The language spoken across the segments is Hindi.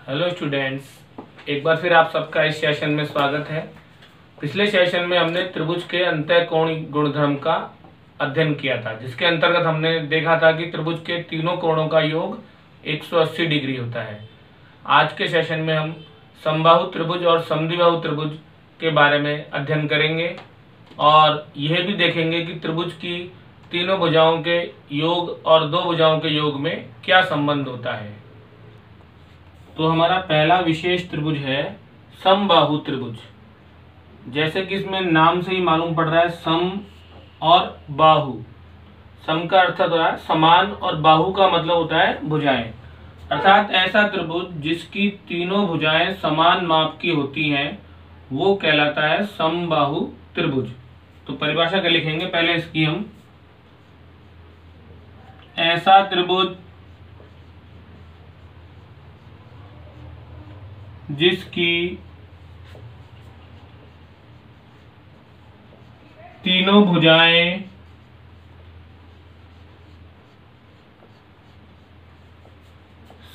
हेलो स्टूडेंट्स, एक बार फिर आप सबका इस सेशन में स्वागत है। पिछले सेशन में हमने त्रिभुज के अंतःकोण गुणधर्म का अध्ययन किया था, जिसके अंतर्गत हमने देखा था कि त्रिभुज के तीनों कोणों का योग 180 डिग्री होता है। आज के सेशन में हम समबाहु त्रिभुज और समद्विबाहु त्रिभुज के बारे में अध्ययन करेंगे और यह भी देखेंगे कि त्रिभुज की तीनों भुजाओं के योग और दो भुजाओं के योग में क्या संबंध होता है। तो हमारा पहला विशेष त्रिभुज है समबाहु त्रिभुज। जैसे कि इसमें नाम से ही मालूम पड़ रहा है, सम और बाहु। सम का अर्थ होता है समान और बाहु का मतलब होता है भुजाएं, अर्थात ऐसा त्रिभुज जिसकी तीनों भुजाएं समान माप की होती हैं वो कहलाता है समबाहु त्रिभुज। तो परिभाषा क्या लिखेंगे, पहले इसकी हम ऐसा त्रिभुज जिसकी तीनों भुजाएं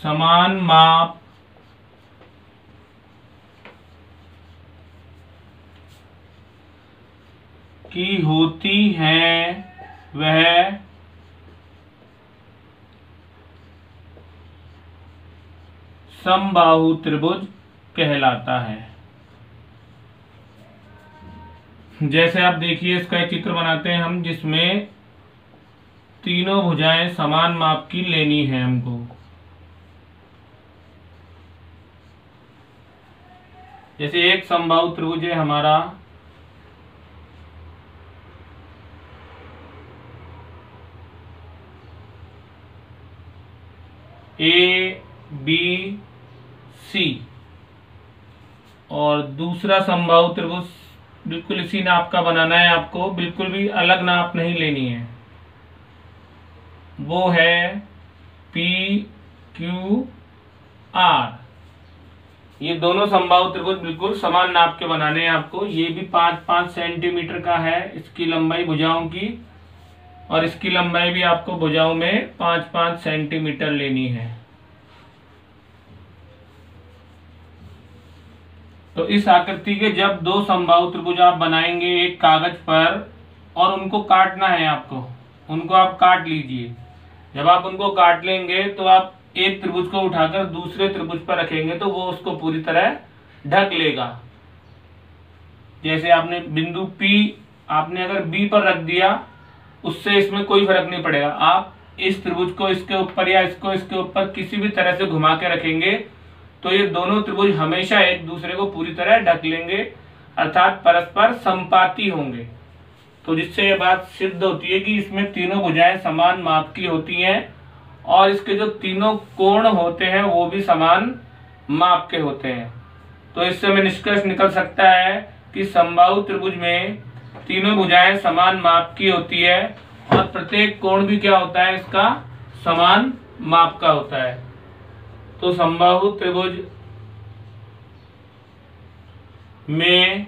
समान माप की होती हैं वह समबाहु त्रिभुज कहलाता है। जैसे आप देखिए, इसका एक चित्र बनाते हैं हम, जिसमें तीनों भुजाएं समान माप की लेनी है हमको। जैसे एक समबाहु त्रिभुज है हमारा ABC और दूसरा समबाहु त्रिभुज बिल्कुल इसी नाप का बनाना है आपको, बिल्कुल भी अलग नाप नहीं लेनी है। वो है PQR। ये दोनों समबाहु त्रिभुज बिल्कुल समान नाप के बनाने हैं आपको। ये भी 5-5 सेंटीमीटर का है इसकी लंबाई भुजाओं की, और इसकी लंबाई भी आपको भुजाओं में 5-5 सेंटीमीटर लेनी है। तो इस आकृति के जब दो समबाहु त्रिभुज आप बनाएंगे एक कागज पर, और उनको काटना है आपको, उनको आप काट लीजिए। जब आप उनको काट लेंगे तो आप एक त्रिभुज को उठाकर दूसरे त्रिभुज पर रखेंगे तो वो उसको पूरी तरह ढक लेगा। जैसे आपने बिंदु P आपने अगर B पर रख दिया, उससे इसमें कोई फर्क नहीं पड़ेगा। आप इस त्रिभुज को इसके ऊपर या इसको इसके ऊपर किसी भी तरह से घुमा के रखेंगे तो ये दोनों त्रिभुज हमेशा एक दूसरे को पूरी तरह ढक लेंगे, अर्थात परस्पर संपाती होंगे। तो जिससे ये बात सिद्ध होती है कि इसमें तीनों भुजाएं समान माप की होती हैं और इसके जो तीनों कोण होते हैं वो भी समान माप के होते हैं। तो इससे हमें निष्कर्ष निकल सकता है कि समबाहु त्रिभुज में तीनों भुजाएं समान माप की होती है और प्रत्येक कोण भी क्या होता है, इसका समान माप का होता है। तो समबाहु त्रिभुज में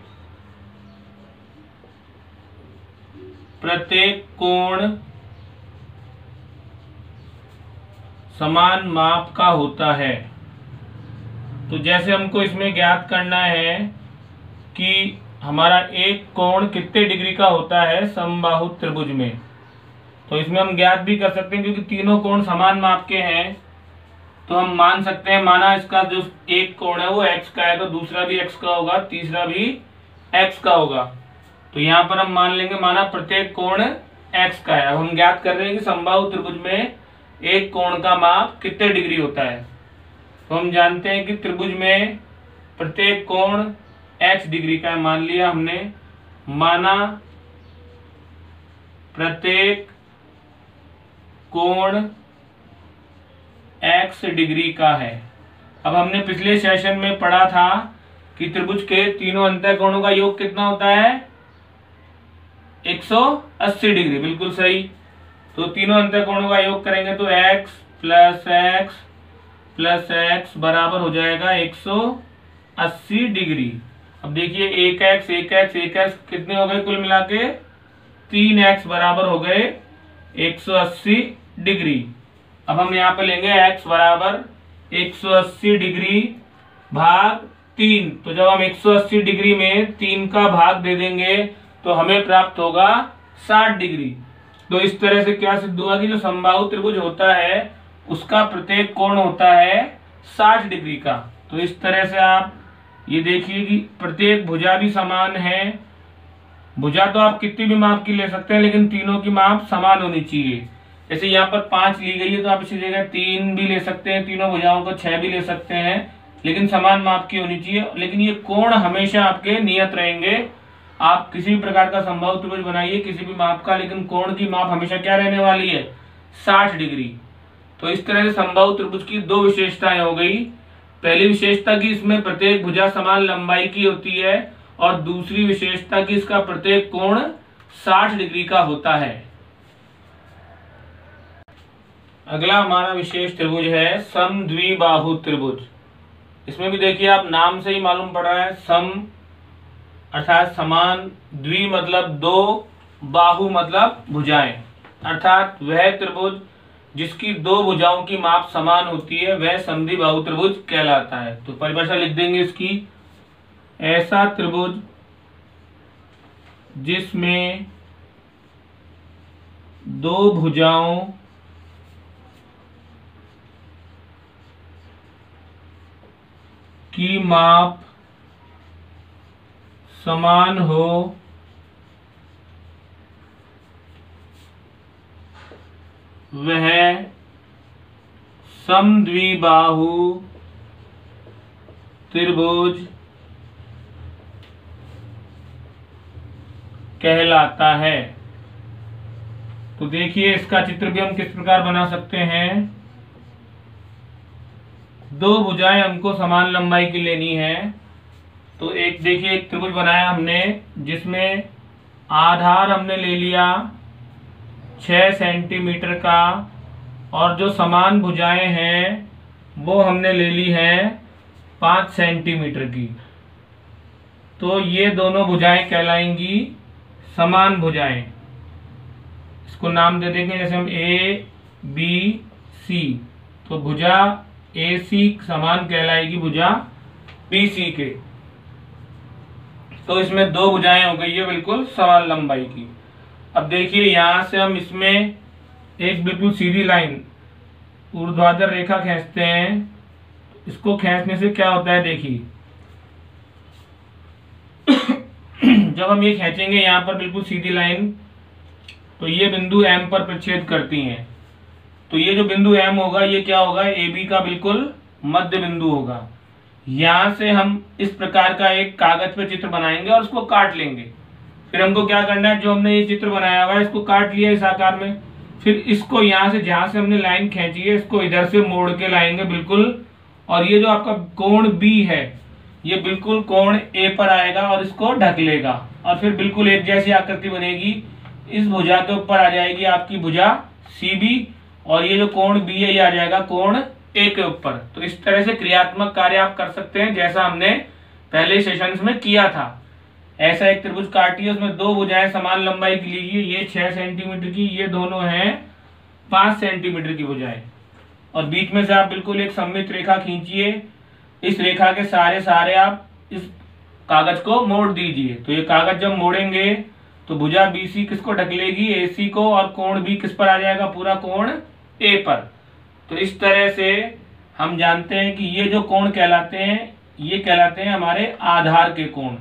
प्रत्येक कोण समान माप का होता है। तो जैसे हमको इसमें ज्ञात करना है कि हमारा एक कोण कितने डिग्री का होता है समबाहु त्रिभुज में, तो इसमें हम ज्ञात भी कर सकते हैं क्योंकि तीनों कोण समान माप के हैं। तो हम मान सकते हैं, माना इसका जो एक कोण है वो x का है तो दूसरा भी x का होगा, तीसरा भी x का होगा। तो यहाँ पर हम मान लेंगे, माना प्रत्येक कोण x का है। अब हम ज्ञात कर रहे हैं कि समबाहु त्रिभुज में एक कोण का माप कितने डिग्री होता है। तो हम जानते हैं कि त्रिभुज में प्रत्येक कोण x डिग्री का है, मान लिया हमने। माना प्रत्येक कोण x डिग्री का है। अब हमने पिछले सेशन में पढ़ा था कि त्रिभुज के तीनों अंतःकोणों का योग कितना होता है, 180 डिग्री, बिल्कुल सही। तो तीनों अंतःकोणों का योग करेंगे तो x प्लस x बराबर हो जाएगा 180 डिग्री। अब देखिए एक x कितने हो गए कुल मिला के, 3x बराबर हो गए 180 डिग्री। अब हम यहाँ पे लेंगे x बराबर 180 डिग्री भाग 3। तो जब हम 180 डिग्री में 3 का भाग दे देंगे तो हमें प्राप्त होगा 60 डिग्री। तो इस तरह से क्या सिद्ध हुआ कि जो समबाहु त्रिभुज होता है उसका प्रत्येक कोण होता है 60 डिग्री का। तो इस तरह से आप ये देखिए कि प्रत्येक भुजा भी समान है। भुजा तो आप कितनी भी माप की ले सकते हैं, लेकिन तीनों की माप समान होनी चाहिए। जैसे यहाँ पर 5 ली गई है तो आप इसी जगह 3 भी ले सकते हैं, तीनों भुजाओं को 6 भी ले सकते हैं, लेकिन समान माप की होनी चाहिए। लेकिन ये कोण हमेशा आपके नियत रहेंगे। आप किसी भी प्रकार का समबाहु त्रिभुज बनाइए किसी भी माप का, लेकिन कोण की माप हमेशा क्या रहने वाली है, 60 डिग्री। तो इस तरह से समबाहु त्रिभुज की दो विशेषताएं हो गई। पहली विशेषता की इसमें प्रत्येक भुजा समान लंबाई की होती है, और दूसरी विशेषता की इसका प्रत्येक कोण 60 डिग्री का होता है। अगला हमारा विशेष त्रिभुज है समद्विबाहु त्रिभुज। इसमें भी देखिए आप नाम से ही मालूम पड़ रहा है, सम अर्थात समान, द्वि मतलब दो, बाहु मतलब भुजाएं, अर्थात वह त्रिभुज जिसकी दो भुजाओं की माप समान होती है वह समद्विबाहु त्रिभुज कहलाता है। तो परिभाषा लिख देंगे इसकी, ऐसा त्रिभुज जिसमें दो भुजाओं की माप समान हो वह समद्विबाहु त्रिभुज कहलाता है। तो देखिए इसका चित्र भी हम किस प्रकार बना सकते हैं। दो भुजाएं हमको समान लंबाई की लेनी है। तो एक देखिए एक त्रिभुज बनाया हमने जिसमें आधार हमने ले लिया 6 सेंटीमीटर का, और जो समान भुजाएं हैं वो हमने ले ली है 5 सेंटीमीटर की। तो ये दोनों भुजाएं कहलाएंगी समान भुजाएं। इसको नाम दे देंगे जैसे हम ए बी सी। तो भुजा ए सी समान कहलाएगी भुजा बी सी के। तो इसमें दो भुजाएं हो गई है बिल्कुल समान लंबाई की। अब देखिए यहां से हम इसमें एक बिल्कुल सीधी लाइन ऊर्ध्वाधर रेखा खींचते हैं। इसको खींचने से क्या होता है देखिए, जब हम ये खींचेंगे यहाँ पर बिल्कुल सीधी लाइन, तो ये बिंदु M पर प्रतिच्छेद करती हैं। तो ये जो बिंदु M होगा ये क्या होगा, AB का बिल्कुल मध्य बिंदु होगा। यहां से हम इस प्रकार का एक कागज पे चित्र बनाएंगे और उसको काट लेंगे। फिर हमको क्या करना है, जो हमने ये चित्र बनाया हुआ है इसको काट लिया इस आकार में, फिर इसको यहाँ से जहां से हमने लाइन खींची है इसको इधर से मोड़ के लाएंगे बिल्कुल, और ये जो आपका कोण B है ये बिल्कुल कोण A पर आएगा और इसको ढक लेगा, और फिर बिल्कुल एक जैसी आकृति बनेगी। इस भुजा के ऊपर आ जाएगी आपकी भुजा CB, और ये जो कोण B है ये आ जाएगा कोण A के ऊपर। तो इस तरह से क्रियात्मक कार्य आप कर सकते हैं जैसा हमने पहले सेशंस में किया था। ऐसा एक त्रिभुज काटिए, उसमें दो भुजाएं समान लंबाई की लीजिए, ये 6 सेंटीमीटर की, ये दोनों हैं 5 सेंटीमीटर की भुजाएं, और बीच में से आप बिल्कुल एक सममित रेखा खींचिए। इस रेखा के सारे आप इस कागज को मोड़ दीजिए। तो ये कागज जब मोड़ेंगे तो भुजा BC किसको ढक लेगी, AC को, और कोण B किस पर आ जाएगा, पूरा कोण A पर। तो इस तरह से हम जानते हैं कि ये जो कोण कहलाते हैं ये कहलाते हैं हमारे आधार के कोण।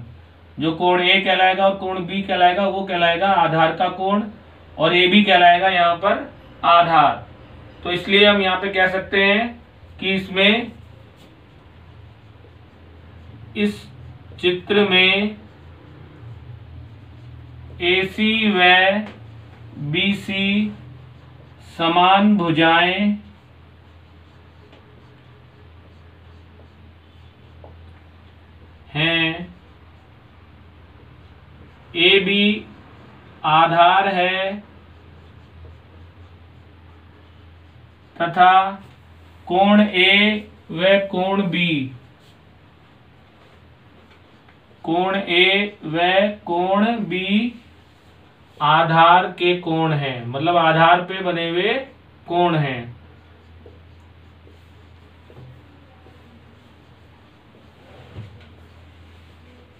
जो कोण A कहलाएगा और कोण B कहलाएगा वो कहलाएगा आधार का कोण, और AB कहलाएगा यहाँ पर आधार। तो इसलिए हम यहाँ पे कह सकते हैं कि इसमें इस चित्र में AC व BC समान भुजाएं हैं। AB आधार है तथा कोण A व कोण B, कोण A व कोण B आधार के कोण हैं, मतलब आधार पे बने हुए कोण हैं।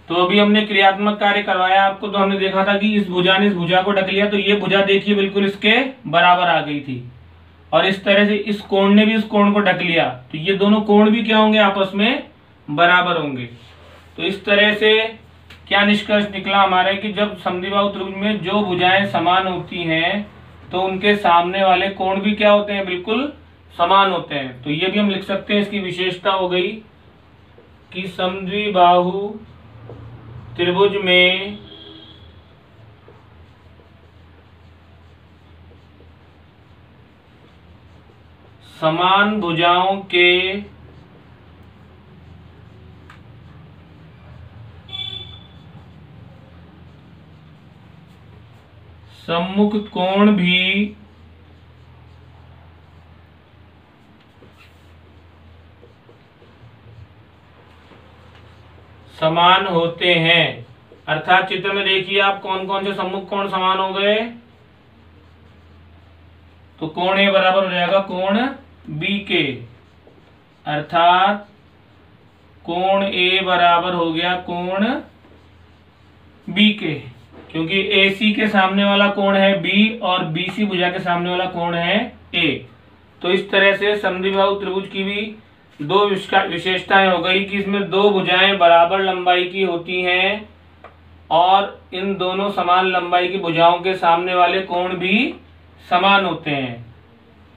तो अभी हमने क्रियात्मक कार्य करवाया आपको, तो हमने देखा था कि इस भुजा ने इस भुजा को ढक लिया, तो ये भुजा देखिए बिल्कुल इसके बराबर आ गई थी, और इस तरह से इस कोण ने भी इस कोण को ढक लिया, तो ये दोनों कोण भी क्या होंगे, आपस में बराबर होंगे। तो इस तरह से क्या निष्कर्ष निकला हमारे कि जब समद्विबाहु त्रिभुज में जो भुजाएं समान होती हैं तो उनके सामने वाले कोण भी क्या होते हैं, बिल्कुल समान होते हैं। तो ये भी हम लिख सकते हैं, इसकी विशेषता हो गई कि समद्विबाहु त्रिभुज में समान भुजाओं के सम्मुख कोण भी समान होते हैं। अर्थात चित्र में देखिए आप कौन कौन से सम्मुख कोण समान हो गए, तो कोण ए बराबर हो जाएगा कोण बी के, अर्थात कोण ए बराबर हो गया कोण बी के, क्योंकि AC के सामने वाला कोण है B और BC भुजा के सामने वाला कोण है A। तो इस तरह से समद्विबाहु त्रिभुज की भी दो विशेषताएं हो गई कि इसमें दो भुजाएं बराबर लंबाई की होती हैं और इन दोनों समान लंबाई की भुजाओं के सामने वाले कोण भी समान होते हैं।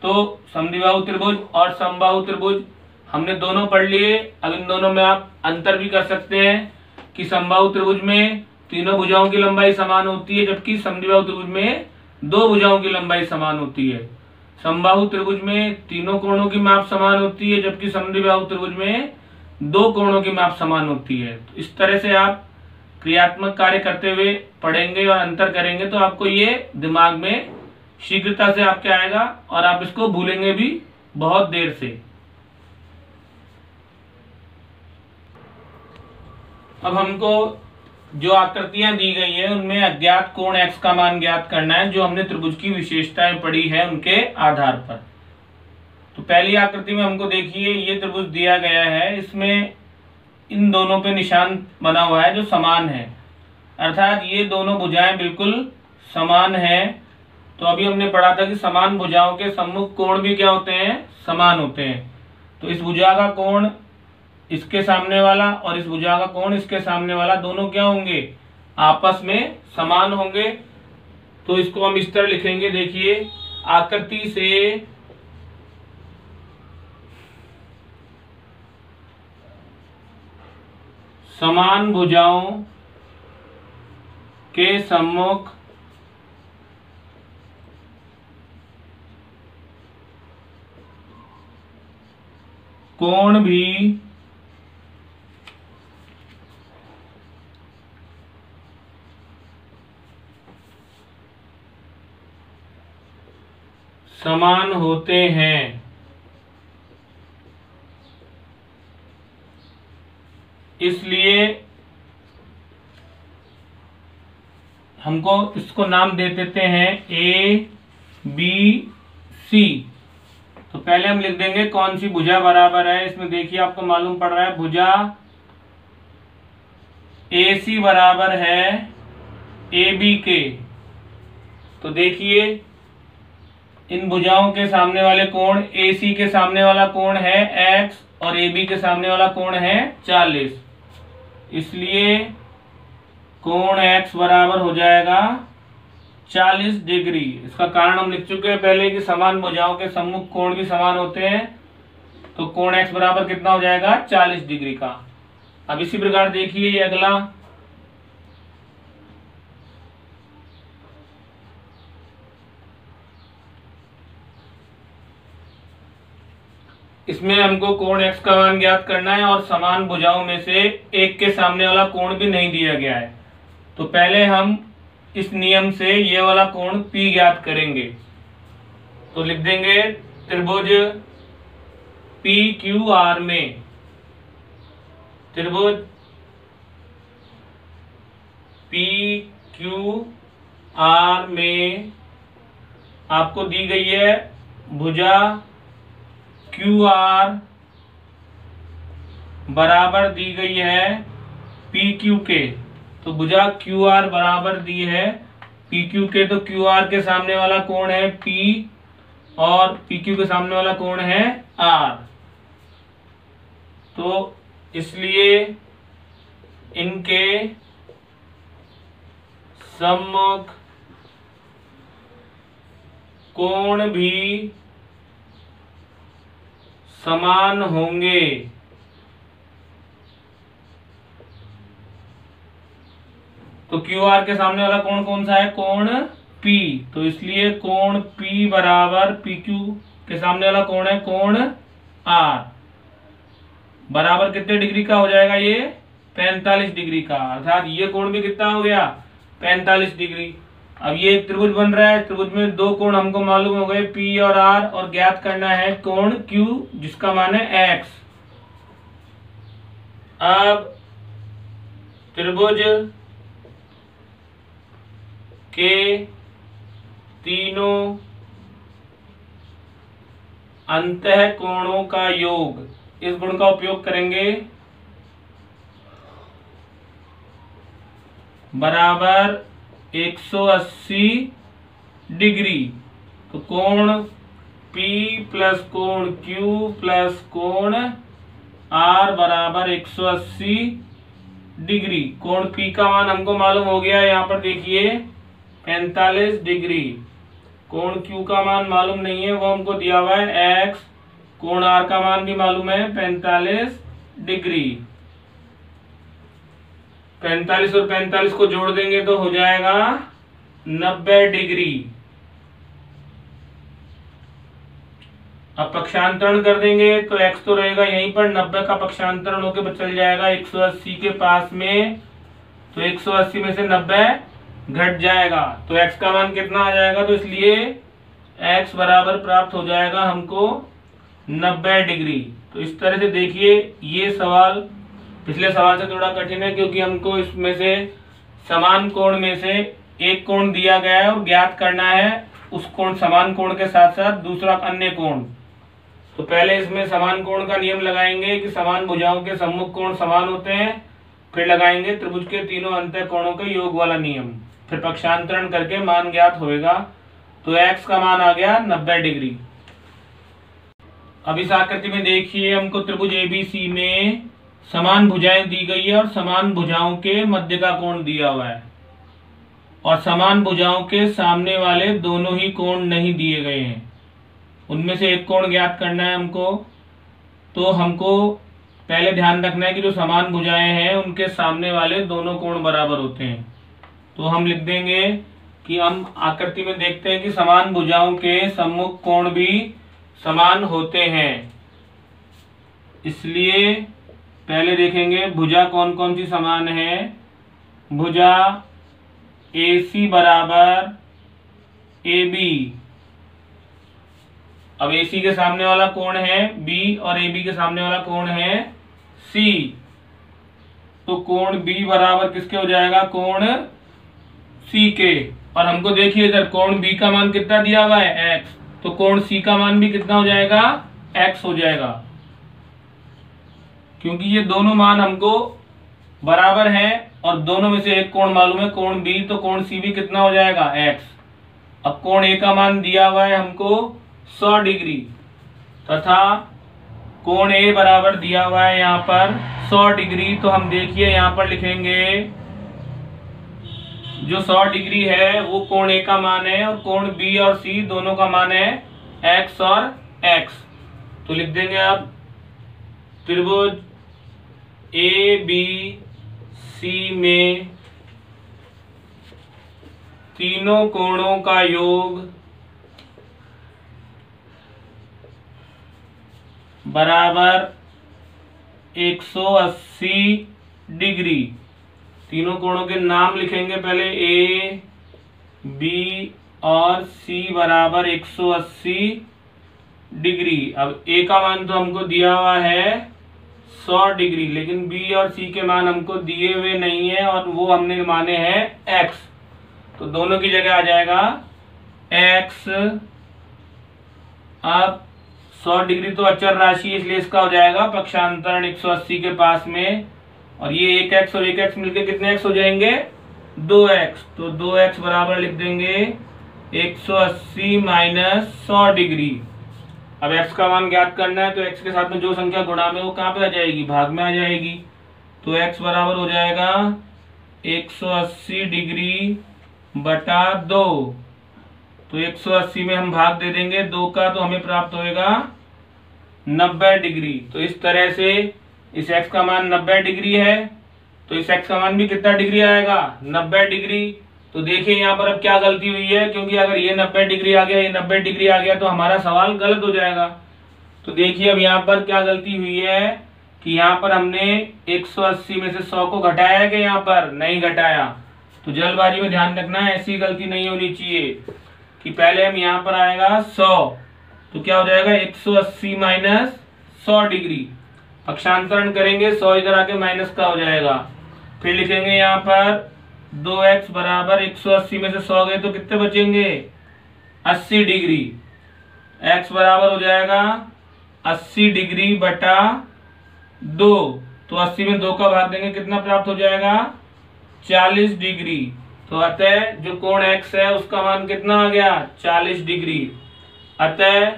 तो समद्विबाहु त्रिभुज और समबाहु त्रिभुज हमने दोनों पढ़ लिए। अब इन दोनों में आप अंतर भी कर सकते हैं कि समबाहु त्रिभुज में तीनों भुजाओं की लंबाई समान होती है, जबकि समद्विबाहु त्रिभुज में दो भुजाओं की लंबाई समान होती है। समबाहु त्रिभुज में तीनों कोणों की माप समान होती है, जबकि समद्विबाहु त्रिभुज में दो कोणों की माप समान होती है। तो इस तरह से आप क्रियात्मक कार्य करते हुए पढ़ेंगे और अंतर करेंगे तो आपको ये दिमाग में शीघ्रता से आपके आएगा और आप इसको भूलेंगे भी बहुत देर से। अब हमको जो आकृतियां दी गई है उनमें अज्ञात कोण x का मान ज्ञात करना है, जो हमने त्रिभुज की विशेषताएं पढ़ी है उनके आधार पर। तो पहली आकृति में हमको देखिए ये त्रिभुज दिया गया है, इसमें इन दोनों पे निशान बना हुआ है जो समान है, अर्थात ये दोनों भुजाएं बिल्कुल समान हैं। तो अभी हमने पढ़ा था कि समान भुजाओं के सम्मुख कोण भी क्या होते हैं, समान होते हैं। तो इस भुजा का कोण इसके सामने वाला और इस भुजा का कोण इसके सामने वाला दोनों क्या होंगे, आपस में समान होंगे। तो इसको हम इस तरह लिखेंगे, देखिए आकृति से समान भुजाओं के सम्मुख कोण भी समान होते हैं। इसलिए हमको इसको नाम दे देते हैं ABC। तो पहले हम लिख देंगे कौन सी भुजा बराबर है। इसमें देखिए आपको मालूम पड़ रहा है भुजा AC बराबर है AB के। तो देखिए इन भुजाओं के सामने वाले कोण, AC के सामने वाला कोण है x और AB के सामने वाला कोण है 40, इसलिए कोण x बराबर हो जाएगा 40 डिग्री। इसका कारण हम लिख चुके हैं पहले कि समान भुजाओं के सम्मुख कोण भी समान होते हैं, तो कोण x बराबर कितना हो जाएगा 40 डिग्री का। अब इसी प्रकार देखिए ये अगला, इसमें हमको कोण x का मान ज्ञात करना है और समान भुजाओं में से एक के सामने वाला कोण भी नहीं दिया गया है। तो पहले हम इस नियम से ये वाला कोण P ज्ञात करेंगे। तो लिख देंगे त्रिभुज PQR में, त्रिभुज PQR में आपको दी गई है भुजा QR बराबर दी गई है पी क्यू के, तो भुजा क्यू आर बराबर दी है पी क्यू के, तो क्यू आर के सामने वाला कोण है पी और पी क्यू के सामने वाला कोण है आर। तो इसलिए इनके सम्मुख कोण भी समान होंगे। तो क्यू आर के सामने वाला कोण कौन सा है? कोण P। तो इसलिए कोण P बराबर पी क्यू के सामने वाला कोण है कोण R, बराबर कितने डिग्री का हो जाएगा? ये 45 डिग्री का। अर्थात ये कोण भी कितना हो गया? 45 डिग्री। अब ये एक त्रिभुज बन रहा है, त्रिभुज में दो कोण हमको मालूम हो गए P और R, और ज्ञात करना है कोण Q जिसका मान है X। अब त्रिभुज के तीनों अंतः कोणों का योग, इस गुण का उपयोग करेंगे, बराबर 180 डिग्री। तो कोण P प्लस कोण Q प्लस कोण R बराबर 180 डिग्री। कोण P का मान हमको मालूम हो गया, यहाँ पर देखिए 45 डिग्री। कोण Q का मान मालूम नहीं है, वो हमको दिया हुआ है X। कोण R का मान भी मालूम है 45 डिग्री। 45 और 45 को जोड़ देंगे तो हो जाएगा 90 डिग्री। अब पक्षांतरण कर देंगे तो x तो रहेगा यहीं पर, 90 का पक्षांतरण होकर चल जाएगा 180 के पास में, तो 180 में से 90 घट जाएगा, तो x का मान कितना आ जाएगा? तो इसलिए x बराबर प्राप्त हो जाएगा हमको 90 डिग्री। तो इस तरह से देखिए, ये सवाल पिछले सवाल से थोड़ा कठिन है, क्योंकि हमको इसमें से समान कोण में से एक कोण दिया गया है और ज्ञात करना है उस कोण, समान कोण के साथ साथ दूसरा अन्य कोण। तो पहले इसमें समान कोण का नियम लगाएंगे कि समान भुजाओं के सम्मुख कोण समान होते हैं, फिर लगाएंगे त्रिभुज के तीनों अंतः कोणों के योग वाला नियम, फिर पक्षांतरण करके मान ज्ञात होएगा। तो x का मान आ गया 90 डिग्री। अब इस आकृति में देखिए, हमको त्रिभुज ABC में समान भुजाएं दी गई है और समान भुजाओं के मध्य का कोण दिया हुआ है, और समान भुजाओं के सामने वाले दोनों ही कोण नहीं दिए गए हैं। उनमें से एक कोण ज्ञात करना है हमको। तो हमको पहले ध्यान रखना है कि जो समान भुजाएं हैं उनके सामने वाले दोनों कोण बराबर होते हैं। तो हम लिख देंगे कि हम आकृति में देखते हैं कि समान भुजाओं के सम्मुख कोण भी समान होते हैं। इसलिए पहले देखेंगे भुजा कौन कौन सी समान है। भुजा AC बराबर AB। अब AC के सामने वाला कोण है B और AB के सामने वाला कोण है C। तो कोण B बराबर किसके हो जाएगा? कोण C के। और हमको देखिए इधर कोण B का मान कितना दिया हुआ है? X। तो कोण C का मान भी कितना हो जाएगा? X हो जाएगा, क्योंकि ये दोनों मान हमको बराबर है और दोनों में से एक कोण मालूम है कोण B, तो कोण C भी कितना हो जाएगा? X। अब कोण A का मान दिया हुआ है हमको 100 डिग्री, तथा कोण A बराबर दिया हुआ है यहाँ पर 100 डिग्री। तो हम देखिए यहाँ पर लिखेंगे जो 100 डिग्री है वो कोण A का मान है, और कोण B और C दोनों का मान है X और X। तो लिख देंगे अब त्रिभुज ABC में तीनों कोणों का योग बराबर 180 डिग्री। तीनों कोणों के नाम लिखेंगे पहले, A, B और C बराबर 180 डिग्री। अब A का मान तो हमको दिया हुआ है 100 डिग्री, लेकिन B और C के मान हमको दिए हुए नहीं है और वो हमने माने हैं X। तो दोनों की जगह आ जाएगा X। अब 100 डिग्री तो अचर राशि, इसलिए इसका हो जाएगा पक्षांतरण 180 के पास में और ये एक एक्स और एक एक्स मिलके कितने एक्स हो जाएंगे, 2x। तो 2x बराबर लिख देंगे 180 माइनस 100 डिग्री। अब x का मान ज्ञात करना है तो x के साथ में जो संख्या गुणा में वो कहाँ पे आ जाएगी, भाग में आ जाएगी। तो x बराबर हो जाएगा 180 डिग्री बटा 2। तो 180 में हम भाग दे देंगे 2 का, तो हमें प्राप्त होएगा 90 डिग्री। तो इस तरह से इस x का मान 90 डिग्री है, तो इस x का मान भी कितना डिग्री आएगा, 90 डिग्री। तो देखिए यहाँ पर अब क्या गलती हुई है, क्योंकि अगर ये 90 डिग्री आ गया, ये 90 डिग्री आ गया तो हमारा सवाल गलत हो जाएगा। तो देखिए अब यहाँ पर क्या गलती हुई है कि यहाँ पर हमने 180 में से 100 को घटाया है कि यहाँ पर नहीं घटाया। तो जल्दबाजी में ध्यान रखना है, ऐसी गलती नहीं होनी चाहिए कि पहले हम यहाँ पर आएगा 100, तो क्या हो जाएगा 180 माइनस 100 डिग्री। पक्षांतरण करेंगे 100 इधर आके माइनस का हो जाएगा। फिर लिखेंगे यहाँ पर 2x बराबर 180 में से 100 गए तो कितने बचेंगे, 80 डिग्री। x बराबर हो जाएगा 80 डिग्री बटा 2। तो 80 में 2 का भाग देंगे कितना प्राप्त हो जाएगा, 40 डिग्री। तो अतः जो कोण x है उसका मान कितना आ गया, 40 डिग्री। अतः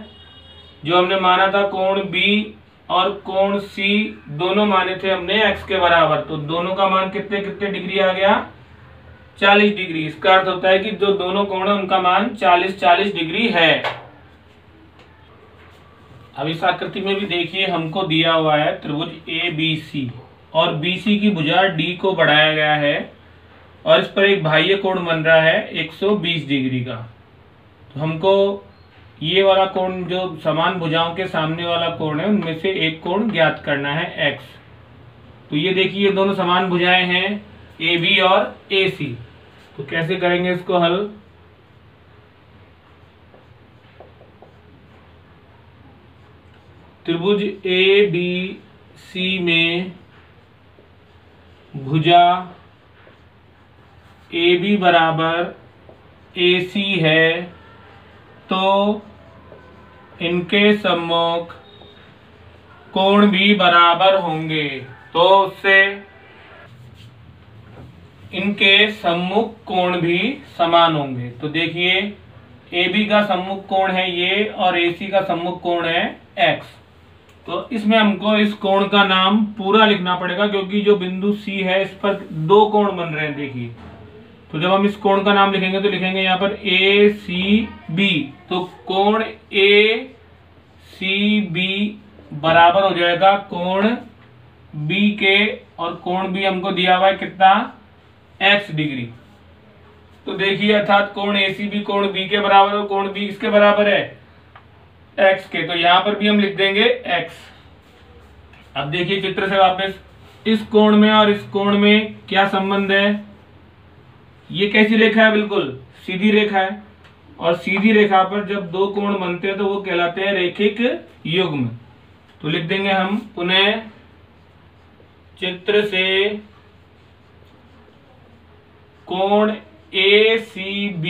जो हमने माना था कोण b और कोण c दोनों माने थे हमने x के बराबर, तो दोनों का मान कितने कितने डिग्री आ गया, 40 डिग्री। इसका अर्थ होता है कि जो दोनों कोण है उनका मान 40-40 डिग्री है। अब इस आकृति में भी देखिए हमको दिया हुआ है त्रिभुज ABC और BC की भुजा D को बढ़ाया गया है और इस पर एक बाह्य कोण बन रहा है 120 डिग्री का। तो हमको ये वाला कोण जो समान भुजाओं के सामने वाला कोण है उनमें से एक कोण ज्ञात करना है x। तो ये देखिए ये दोनों समान भुजाएं हैं AB और AC। तो कैसे करेंगे इसको हल, त्रिभुज ABC में भुजा AB बराबर AC है तो इनके सम्मुख कोण भी बराबर होंगे। तो उससे इनके सम्मुख कोण भी समान होंगे। तो देखिए AB का सम्मुख कोण है ये और AC का सम्मुख कोण है x। तो इसमें हमको इस कोण का नाम पूरा लिखना पड़ेगा क्योंकि जो बिंदु C है इस पर दो कोण बन रहे हैं। देखिए तो जब हम इस कोण का नाम लिखेंगे तो लिखेंगे यहाँ पर ACB। तो कोण ACB बराबर हो जाएगा कोण B के, और कोण B हमको दिया हुआ है कितना, x डिग्री। तो देखिए अर्थात कोण ACB कोण B के बराबर और कोण B किसके बराबर है, x के। तो यहाँ पर भी हम लिख देंगे x। अब देखिए चित्र से वापस, इस कोण में और इस कोण में क्या संबंध है, ये कैसी रेखा है, बिल्कुल सीधी रेखा है। और सीधी रेखा पर जब दो कोण बनते हैं तो वो कहलाते हैं रैखिक युग्म। तो लिख देंगे हम पुनः, चित्र से कोण ACB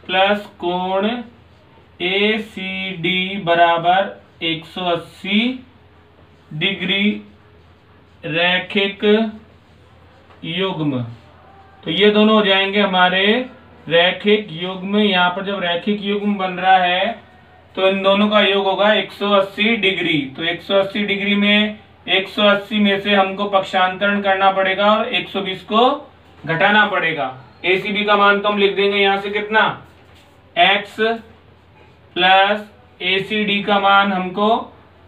प्लस कोण ACD बराबर 180 डिग्री रैखिक युग्म। तो ये दोनों हो जाएंगे हमारे रैखिक युग्म। यहाँ पर जब रैखिक युग्म बन रहा है तो इन दोनों का योग होगा 180 डिग्री। तो 180 डिग्री में 180 में से हमको पक्षांतरण करना पड़ेगा और 120 को घटाना पड़ेगा। ACB का मान तो हम लिख देंगे यहाँ से कितना, x प्लस ACD का मान हमको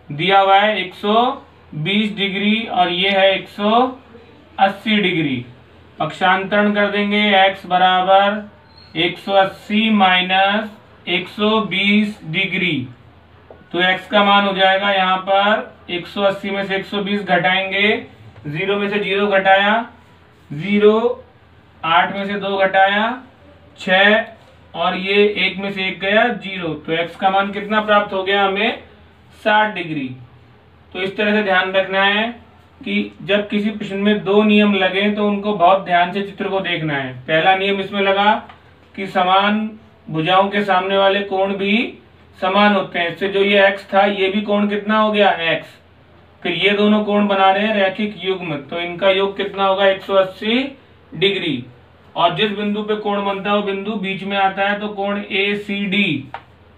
दिया हुआ है 120 डिग्री और ये है 180 डिग्री। पक्षांतरण कर देंगे, x बराबर 180 माइनस 120 डिग्री। तो x का मान हो जाएगा यहाँ पर 180 में से 120 घटाएंगे, 0 में से 0 घटाया 0, 8 में से 2 घटाया 6 और ये 1 में से 1 गया 0। तो x का मान कितना प्राप्त हो गया हमें, 60 डिग्री। तो इस तरह से ध्यान रखना है कि जब किसी प्रश्न में दो नियम लगे तो उनको बहुत ध्यान से चित्र को देखना है। पहला नियम इसमें लगा कि समान भुजाओं के सामने वाले कोण भी समान होते हैं। इससे जो ये x था ये भी कोण कितना हो गया, x। फिर ये दोनों कोण बना रहे हैं रैखिक युग्म, तो इनका योग कितना होगा 180 डिग्री। और जिस बिंदु पे कोण बनता है वो बिंदु बीच में आता है, तो कोण ACD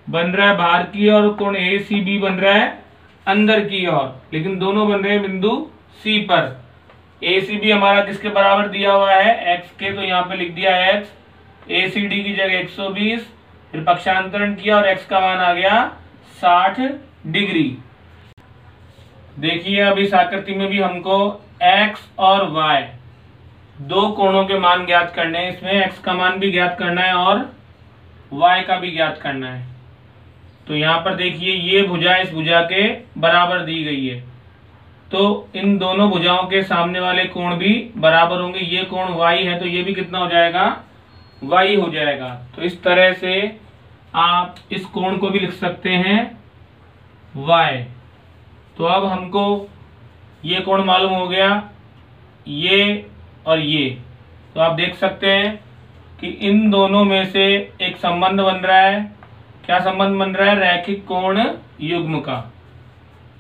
बन रहा है बाहर की ओर, कोण ACB बन रहा है अंदर की ओर, लेकिन दोनों बन रहे हैं बिंदु C पर। ACB हमारा किसके बराबर दिया हुआ है, x के, तो यहाँ पे लिख दिया x, ACD की जगह 120, फिर पक्षांतरण किया और x का मान आ गया 60 डिग्री। देखिए अब इस आकृति में भी हमको x और y दो कोणों के मान ज्ञात करने हैं। इसमें x का मान भी ज्ञात करना है और y का भी ज्ञात करना है। तो यहाँ पर देखिए ये भुजा इस भुजा के बराबर दी गई है, तो इन दोनों भुजाओं के सामने वाले कोण भी बराबर होंगे। ये कोण y है तो ये भी कितना हो जाएगा, y हो जाएगा। तो इस तरह से आप इस कोण को भी लिख सकते हैं y। तो अब हमको ये कोण मालूम हो गया, ये और ये, तो आप देख सकते हैं कि इन दोनों में से एक संबंध बन रहा है। क्या संबंध बन रहा है, रैखिक कोण युग्म का।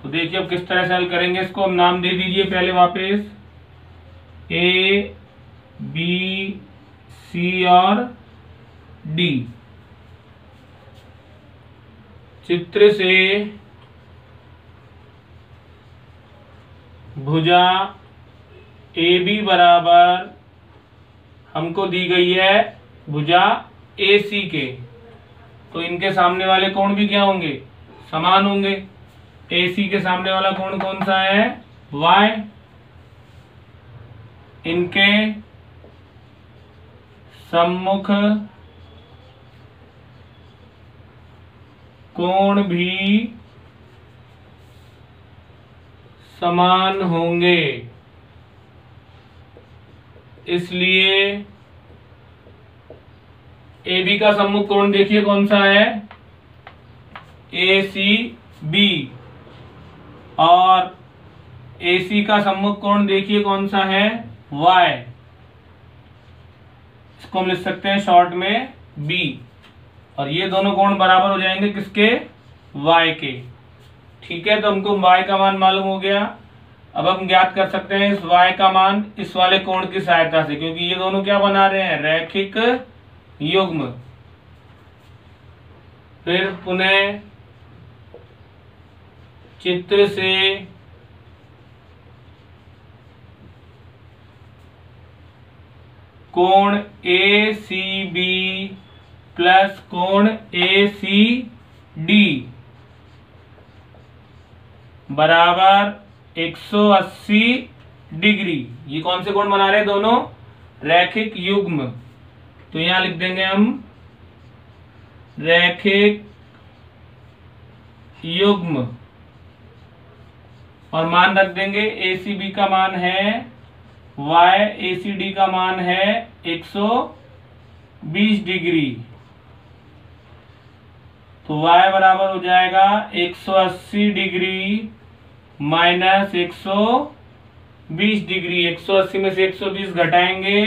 तो देखिए अब किस तरह से हल करेंगे इसको। हम नाम दे दीजिए पहले वापस, A B C और D। चित्र से भुजा AB बराबर हमको दी गई है भुजा AC के, तो इनके सामने वाले कोण भी क्या होंगे, समान होंगे। AC के सामने वाला कोण कौन सा है, Y। इनके सम्मुख कोण भी समान होंगे, इसलिए AB का सम्मुख कोण देखिए कौन सा है, ACB, और AC का सम्मुख कोण देखिए कौन सा है, Y। इसको हम लिख सकते हैं शॉर्ट में B। और ये दोनों कोण बराबर हो जाएंगे किसके, Y के। ठीक है, तो हमको y का मान मालूम हो गया। अब हम ज्ञात कर सकते हैं इस y का मान इस वाले कोण की सहायता से, क्योंकि ये दोनों क्या बना रहे हैं, रैखिक युग्म। फिर पुनः चित्र से कोण ACB प्लस कोण ACD बराबर 180 डिग्री। ये कौन से कोण बना रहे हैं, दोनों रैखिक युग्म। तो यहां लिख देंगे हम रैखिक युग्म, और मान रख देंगे ACB का मान है y, ACD का मान है 120 डिग्री। तो y बराबर हो जाएगा 180 डिग्री माइनस 120 डिग्री। 180 में से 120 घटाएंगे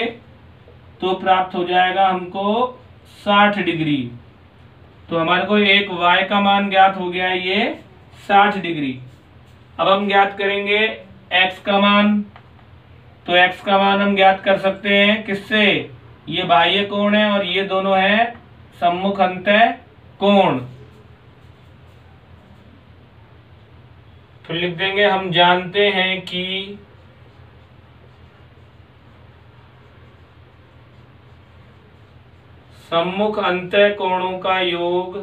तो प्राप्त हो जाएगा हमको 60 डिग्री। तो हमारे को एक y का मान ज्ञात हो गया है, ये 60 डिग्री। अब हम ज्ञात करेंगे x का मान। तो x का मान हम ज्ञात कर सकते हैं किससे, ये बाह्य कोण है और ये दोनों है सम्मुख अंतः कोण। तो लिख देंगे हम जानते हैं कि सम्मुख अंतः कोणों का योग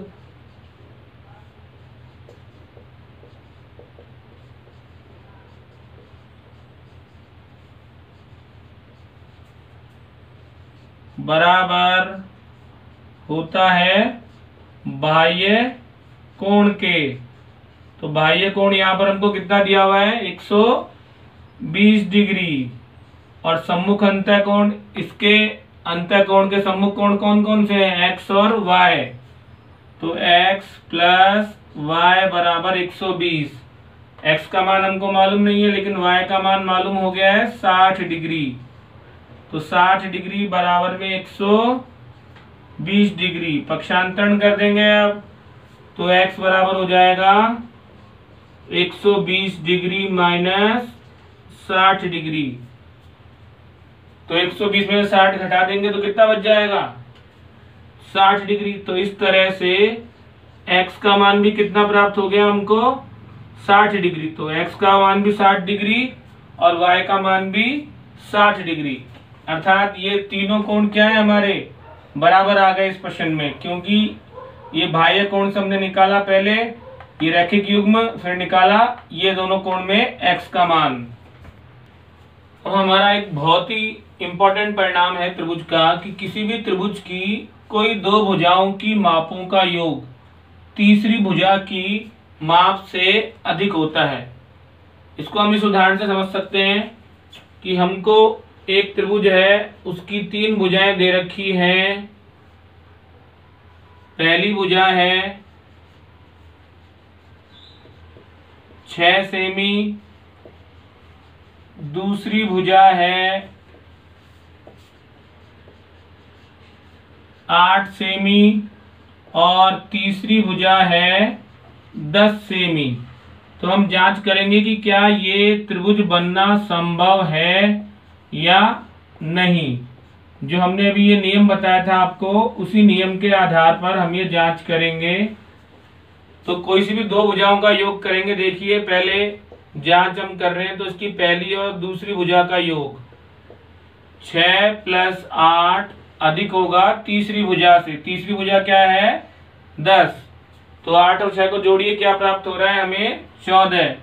बराबर होता है बाह्य कोण के। तो बाह्य कोण यहाँ पर हमको कितना दिया हुआ है, 120 डिग्री। और सम्मुख अंतः कोण, इसके अंतः कोण के सम्मुख कोण कौन कौन से हैं, x और y। तो x प्लस y बराबर 120। x का मान हमको मालूम नहीं है, लेकिन y का मान मालूम हो गया है 60 डिग्री। तो 60 डिग्री बराबर में 120 डिग्री। पक्षांतरण कर देंगे अब, तो x बराबर हो जाएगा 120 डिग्री माइनस 60 डिग्री, तो 120 में 60 घटा देंगे तो कितना बच जाएगा 60 डिग्री। तो इस तरह से x का मान भी कितना प्राप्त हो गया हमको 60 डिग्री। तो x का मान भी 60 डिग्री और y का मान भी 60 डिग्री, अर्थात ये तीनों कोण क्या है हमारे बराबर आ गए इस प्रश्न में, क्योंकि ये बाह्य कोण से हमने निकाला पहले ये रैखिक युग्म, फिर निकाला ये दोनों कोण में x का मान। तो हमारा एक बहुत ही इंपॉर्टेंट परिणाम है त्रिभुज का कि किसी भी त्रिभुज की कोई दो भुजाओं की मापों का योग तीसरी भुजा की माप से अधिक होता है। इसको हम इस उदाहरण से समझ सकते हैं कि हमको एक त्रिभुज है, उसकी तीन भुजाएं दे रखी हैं। पहली भुजा है 6 सेमी, दूसरी भुजा है 8 सेमी और तीसरी भुजा है 10 सेमी। तो हम जांच करेंगे कि क्या ये त्रिभुज बनना संभव है या नहीं। जो हमने अभी ये नियम बताया था आपको, उसी नियम के आधार पर हम ये जांच करेंगे। तो कोई सी भी दो भुजाओं का योग करेंगे। देखिए पहले जांच हम कर रहे हैं, तो इसकी पहली और दूसरी भुजा का योग 6 + 8 अधिक होगा तीसरी भुजा से। तीसरी भुजा क्या है 10, तो 8 और 6 को जोड़िए, क्या प्राप्त हो रहा है हमें 14।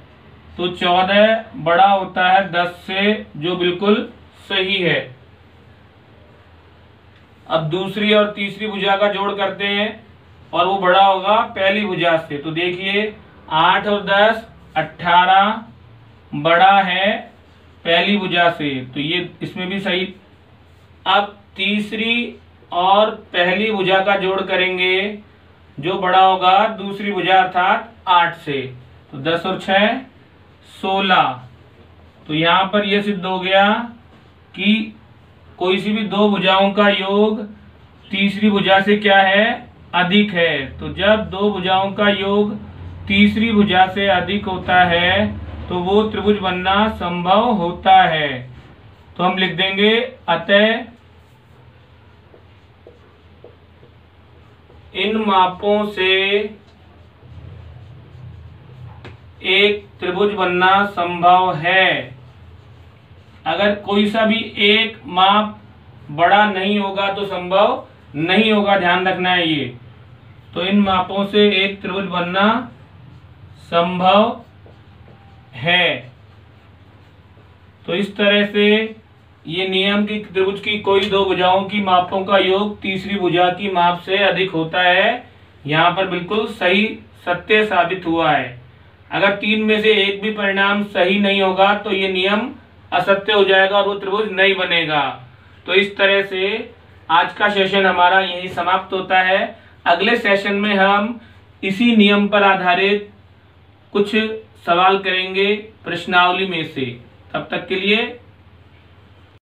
तो 14 बड़ा होता है 10 से, जो बिल्कुल सही है। अब दूसरी और तीसरी भुजा का जोड़ करते हैं और वो बड़ा होगा पहली भुजा से। तो देखिए 8 और 10 18 बड़ा है पहली भुजा से, तो ये इसमें भी सही। अब तीसरी और पहली भुजा का जोड़ करेंगे, जो बड़ा होगा दूसरी भुजा अर्थात 8 से। तो 10 और 6 16। तो यहाँ पर यह सिद्ध हो गया कि कोई सी भी दो भुजाओं का योग तीसरी भुजा से क्या है अधिक है। तो जब दो भुजाओं का योग तीसरी भुजा से अधिक होता है तो वो त्रिभुज बनना संभव होता है। तो हम लिख देंगे अतः इन मापों से एक त्रिभुज बनना संभव है। अगर कोई सा भी एक माप बड़ा नहीं होगा तो संभव नहीं होगा, ध्यान रखना है ये। तो इन मापों से एक त्रिभुज बनना संभव है। तो इस तरह से ये नियम की त्रिभुज की कोई दो भुजाओं की मापों का योग तीसरी भुजा की माप से अधिक होता है, यहाँ पर बिल्कुल सही सत्य साबित हुआ है। अगर तीन में से एक भी परिणाम सही नहीं होगा तो ये नियम असत्य हो जाएगा और वो त्रिभुज नहीं बनेगा। तो इस तरह से आज का सेशन हमारा यही समाप्त होता है। अगले सेशन में हम इसी नियम पर आधारित कुछ सवाल करेंगे प्रश्नावली में से। तब तक के लिए